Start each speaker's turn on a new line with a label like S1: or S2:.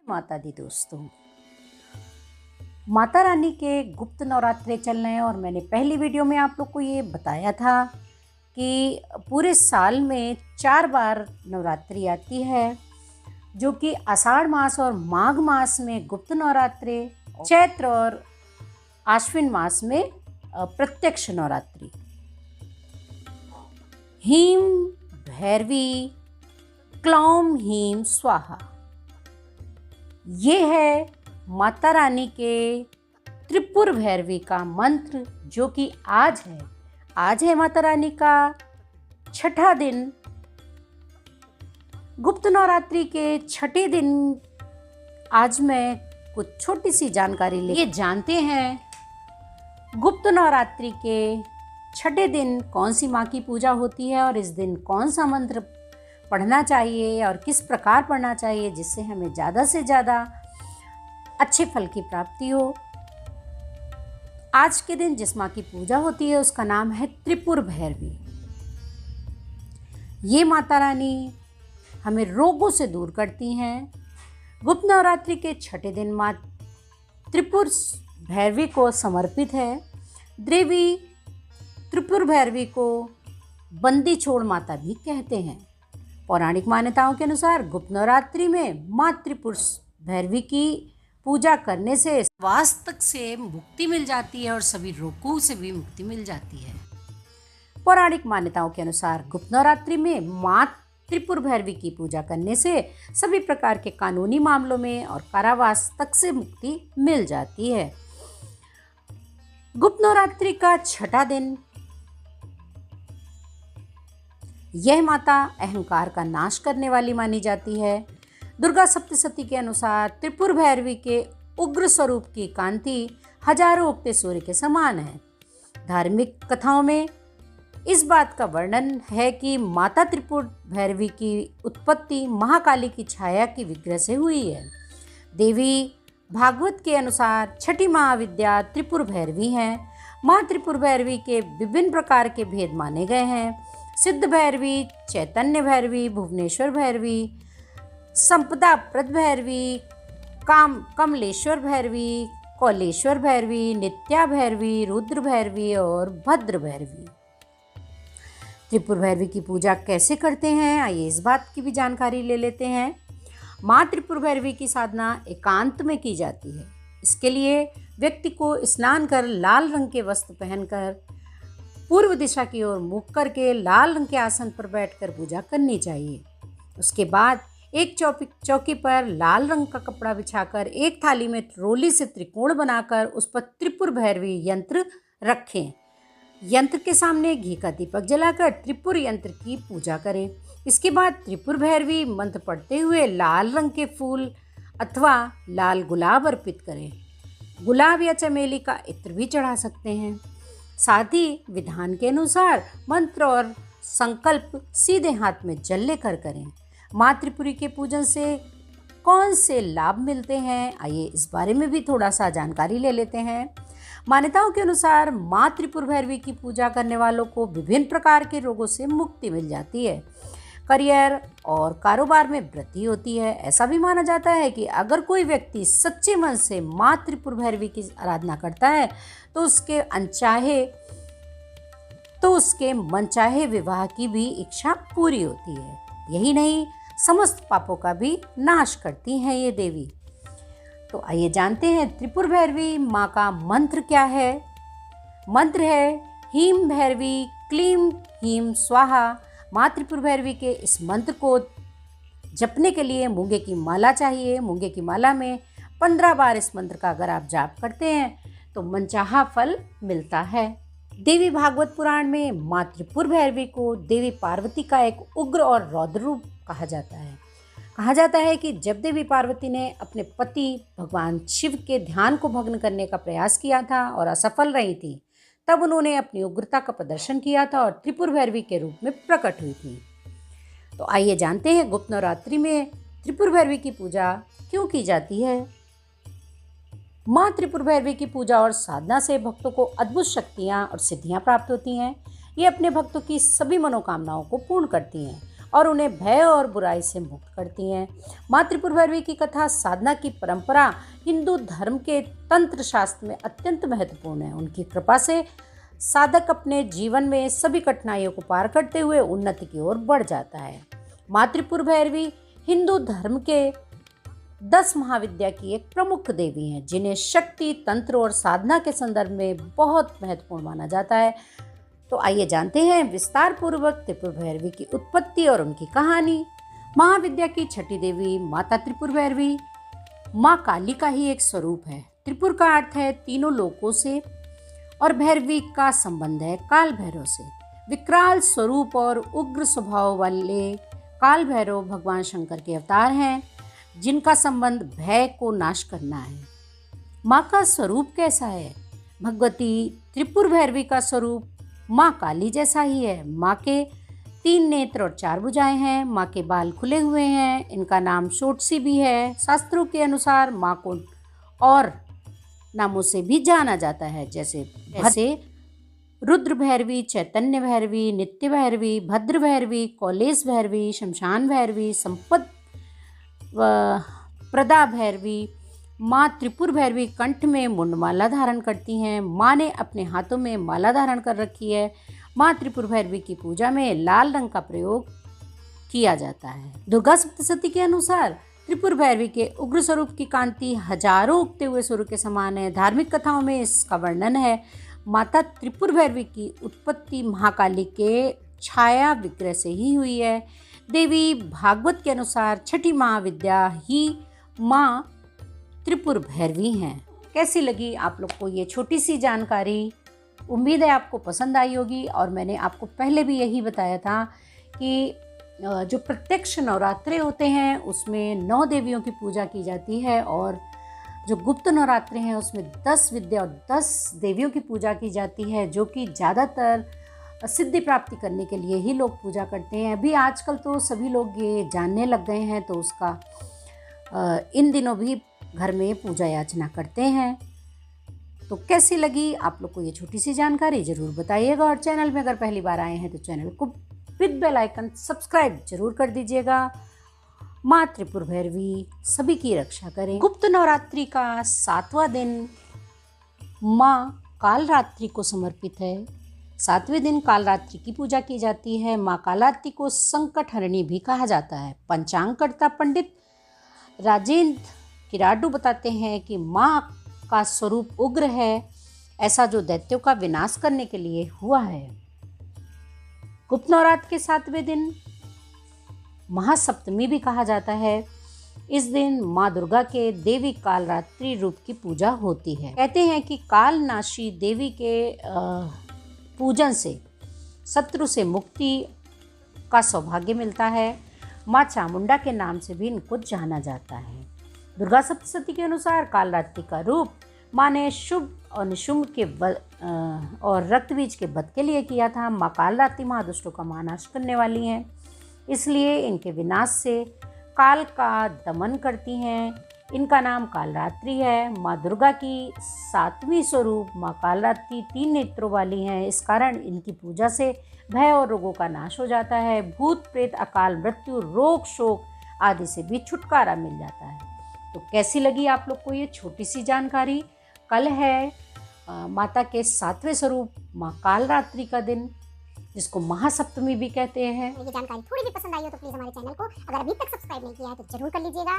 S1: माता दी दोस्तों, माता रानी के गुप्त नवरात्रे चल रहे हैं और मैंने पहली वीडियो में आप लोग को ये बताया था कि पूरे साल में 4 बार नवरात्रि आती है, जो कि आषाढ़ मास और माघ मास में गुप्त नवरात्रे, चैत्र और आश्विन मास में प्रत्यक्ष नवरात्रि। हीम भैरवी क्लौम हीम स्वाहा, ये है माता रानी के त्रिपुर भैरवी का मंत्र, जो कि आज है माता रानी का 6ठा दिन। गुप्त नवरात्रि के 6ठे दिन आज मैं कुछ छोटी सी जानकारी ये जानते हैं गुप्त नवरात्रि के 6ठे दिन कौन सी माँ की पूजा होती है और इस दिन कौन सा मंत्र पढ़ना चाहिए और किस प्रकार पढ़ना चाहिए जिससे हमें ज़्यादा से ज़्यादा अच्छे फल की प्राप्ति हो। आज के दिन जिस माँ की पूजा होती है उसका नाम है त्रिपुर भैरवी। ये माता रानी हमें रोगों से दूर करती हैं। गुप्त नवरात्रि के 6ठे दिन माँ त्रिपुर भैरवी को समर्पित है। देवी त्रिपुर भैरवी को बंदी छोड़ माता भी कहते हैं। पौराणिक मान्यताओं के अनुसार गुप्त नवरात्रि में माँ त्रिपुर भैरवी की पूजा करने से स्वास्थ्य से मुक्ति मिल जाती है और सभी रोगों से भी मुक्ति मिल जाती है। पौराणिक मान्यताओं के अनुसार गुप्त नवरात्रि में माँ त्रिपुर भैरवी की पूजा करने से सभी प्रकार के कानूनी मामलों में और कारावास तक से मुक्ति मिल जाती है। गुप्त नवरात्रि का 6ठा दिन, यह माता अहंकार का नाश करने वाली मानी जाती है। दुर्गा सप्तशती के अनुसार त्रिपुर भैरवी के उग्र स्वरूप की कांति हजारों उगते सूर्य के समान है। धार्मिक कथाओं में इस बात का वर्णन है कि माता त्रिपुर भैरवी की उत्पत्ति महाकाली की छाया की विग्रह से हुई है। देवी भागवत के अनुसार 6ठी महाविद्या त्रिपुर भैरवी है। माँ त्रिपुर भैरवी के विभिन्न प्रकार के भेद माने गए हैं। सिद्ध भैरवी, चैतन्य भैरवी, भुवनेश्वर भैरवी, संपदा प्रद भैरवी, कमलेश्वर भैरवी, कौलेश्वर भैरवी, नित्या भैरवी, रुद्र भैरवी और भद्र भैरवी। त्रिपुर भैरवी की पूजा कैसे करते हैं, आइए इस बात की भी जानकारी ले लेते हैं। माँ त्रिपुर भैरवी की साधना एकांत में की जाती है। इसके लिए व्यक्ति को स्नान कर लाल रंग के वस्त्र पहनकर पूर्व दिशा की ओर मुख करके लाल रंग के आसन पर बैठकर पूजा करनी चाहिए। उसके बाद एक चौकी पर लाल रंग का कपड़ा बिछाकर एक थाली में रोली से त्रिकोण बनाकर उस पर त्रिपुर भैरवी यंत्र रखें। यंत्र के सामने घी का दीपक जलाकर त्रिपुर यंत्र की पूजा करें। इसके बाद त्रिपुर भैरवी मंत्र पढ़ते हुए लाल रंग के फूल अथवा लाल गुलाब अर्पित करें। गुलाब या चमेली का इत्र भी चढ़ा सकते हैं। साथ ही विधान के अनुसार मंत्र और संकल्प सीधे हाथ में जल लेकर करें। माँ त्रिपुरी के पूजन से कौन से लाभ मिलते हैं, आइए इस बारे में भी थोड़ा सा जानकारी ले लेते हैं। मान्यताओं के अनुसार माँ त्रिपुर भैरवी की पूजा करने वालों को विभिन्न प्रकार के रोगों से मुक्ति मिल जाती है। करियर और कारोबार में वृद्धि होती है। ऐसा भी माना जाता है कि अगर कोई व्यक्ति सच्चे मन से माँ त्रिपुर भैरवी की आराधना करता है तो उसके मनचाहे विवाह की भी इच्छा पूरी होती है। यही नहीं, समस्त पापों का भी नाश करती हैं ये देवी। तो आइए जानते हैं त्रिपुर भैरवी माँ का मंत्र क्या है। मंत्र है हीम भैरवी क्लीम हीम स्वाहा। माँ त्रिपुर भैरवी के इस मंत्र को जपने के लिए मूंगे की माला चाहिए। मूंगे की माला में 15 बार इस मंत्र का अगर आप जाप करते हैं तो मनचाहा फल मिलता है। देवी भागवत पुराण में माँ त्रिपुर भैरवी को देवी पार्वती का एक उग्र और रौद्र रूप कहा जाता है। कहा जाता है कि जब देवी पार्वती ने अपने पति भगवान शिव के ध्यान को भंग करने का प्रयास किया था और असफल रही थी, तब उन्होंने अपनी उग्रता का प्रदर्शन किया था और त्रिपुर भैरवी के रूप में प्रकट हुई थी। तो आइए जानते हैं गुप्त नवरात्रि में त्रिपुर भैरवी की पूजा क्यों की जाती है। माँ त्रिपुर भैरवी की पूजा और साधना से भक्तों को अद्भुत शक्तियाँ और सिद्धियाँ प्राप्त होती हैं। ये अपने भक्तों की सभी मनोकामनाओं को पूर्ण करती हैं और उन्हें भय और बुराई से मुक्त करती हैं। माँ त्रिपुर भैरवी की कथा साधना की परंपरा हिंदू धर्म के तंत्र शास्त्र में अत्यंत महत्वपूर्ण है। उनकी कृपा से साधक अपने जीवन में सभी कठिनाइयों को पार करते हुए उन्नति की ओर बढ़ जाता है। माँ त्रिपुर भैरवी हिंदू धर्म के 10 महाविद्या की एक प्रमुख देवी हैं, जिन्हें शक्ति, तंत्र और साधना के संदर्भ में बहुत महत्वपूर्ण माना जाता है। तो आइए जानते हैं विस्तार पूर्वक त्रिपुर भैरवी की उत्पत्ति और उनकी कहानी। महाविद्या की छठी देवी माता त्रिपुर भैरवी माँ काली का ही एक स्वरूप है। त्रिपुर का अर्थ है तीनों लोकों से और भैरवी का संबंध है काल भैरव से। विकराल स्वरूप और उग्र स्वभाव वाले काल भैरव भगवान शंकर के अवतार हैं, जिनका संबंध भय को नाश करना है। माँ का स्वरूप कैसा है? भगवती त्रिपुर भैरवी का स्वरूप माँ काली जैसा ही है। माँ के 3 नेत्र और 4 भुजाएं हैं। माँ के बाल खुले हुए हैं। इनका नाम षोडशी भी है। शास्त्रों के अनुसार माँ को और नामों से भी जाना जाता है, जैसे रुद्र भैरवी, चैतन्य भैरवी, नित्य भैरवी, भद्र भैरवी, कौलेश भैरवी, शमशान भैरवी, संपद प्रदा भैरवी। माँ त्रिपुर भैरवी कंठ में मुंडमाला धारण करती हैं। माँ ने अपने हाथों में माला धारण कर रखी है। माँ त्रिपुर भैरवी की पूजा में लाल रंग का प्रयोग किया जाता है। दुर्गा सप्तशती के अनुसार त्रिपुर भैरवी के उग्र स्वरूप की कांति हजारों उगते हुए सूर्य के समान है। धार्मिक कथाओं में इसका वर्णन है। माता त्रिपुर भैरवी की उत्पत्ति महाकाली के छाया विग्रह से ही हुई है। देवी भागवत के अनुसार छठी महाविद्या ही माँ त्रिपुर भैरवी हैं। कैसी लगी आप लोग को ये छोटी सी जानकारी? उम्मीद है आपको पसंद आई होगी। और मैंने आपको पहले भी यही बताया था कि जो प्रत्यक्ष नवरात्रे होते हैं उसमें 9 देवियों की पूजा की जाती है, और जो गुप्त नवरात्रे हैं उसमें 10 विद्या और 10 देवियों की पूजा की जाती है, जो कि ज़्यादातर सिद्धि प्राप्ति करने के लिए ही लोग पूजा करते हैं। अभी आजकल तो सभी लोग ये जानने लग गए हैं, तो उसका इन दिनों भी घर में पूजा याचना करते हैं। तो कैसी लगी आप लोग को ये छोटी सी जानकारी ज़रूर बताइएगा। और चैनल में अगर पहली बार आए हैं तो चैनल को विद बेल आइकन सब्सक्राइब जरूर कर दीजिएगा। माँ त्रिपुर भैरवी सभी की रक्षा करें। गुप्त नवरात्रि का 7वां दिन माँ कालरात्रि को समर्पित है। 7वें दिन कालरात्रि की पूजा की जाती है। माँ कालरात्रि को संकट हरणी भी कहा जाता है। पंचांगकर्ता पंडित राजेंद्र किराडू बताते हैं कि माँ का स्वरूप उग्र है, ऐसा जो दैत्यों का विनाश करने के लिए हुआ है। गुप्त नवरात्र के 7वें दिन महासप्तमी भी कहा जाता है। इस दिन माँ दुर्गा के देवी कालरात्रि रूप की पूजा होती है। कहते हैं कि कालनाशी देवी के पूजन से शत्रु से मुक्ति का सौभाग्य मिलता है। माँ चामुंडा के नाम से भी इनको जाना जाता है। दुर्गा सप्तशती के अनुसार कालरात्रि का रूप माँ ने शुभ और निशुंभ के और रक्तबीज के वध के लिए किया था। माँ कालरात्रि महादुष्टों का महानाश करने वाली हैं, इसलिए इनके विनाश से काल का दमन करती हैं। इनका नाम कालरात्रि है। माँ दुर्गा की 7वीं स्वरूप माँ कालरात्रि 3 नेत्रों वाली हैं। इस कारण इनकी पूजा से भय और रोगों का नाश हो जाता है। भूत प्रेत, अकाल मृत्यु, रोग शोक आदि से भी छुटकारा मिल जाता है। तो कैसी लगी आप लोग को ये छोटी सी जानकारी? कल है माता के 7वें स्वरूप माँ कालरात्रि का दिन, जिसको महासप्तमी भी कहते हैं।
S2: ये जानकारी थोड़ी भी पसंद आई हो तो प्लीज़ हमारे चैनल को अगर अभी तक सब्सक्राइब नहीं किया है तो जरूर कर लीजिएगा।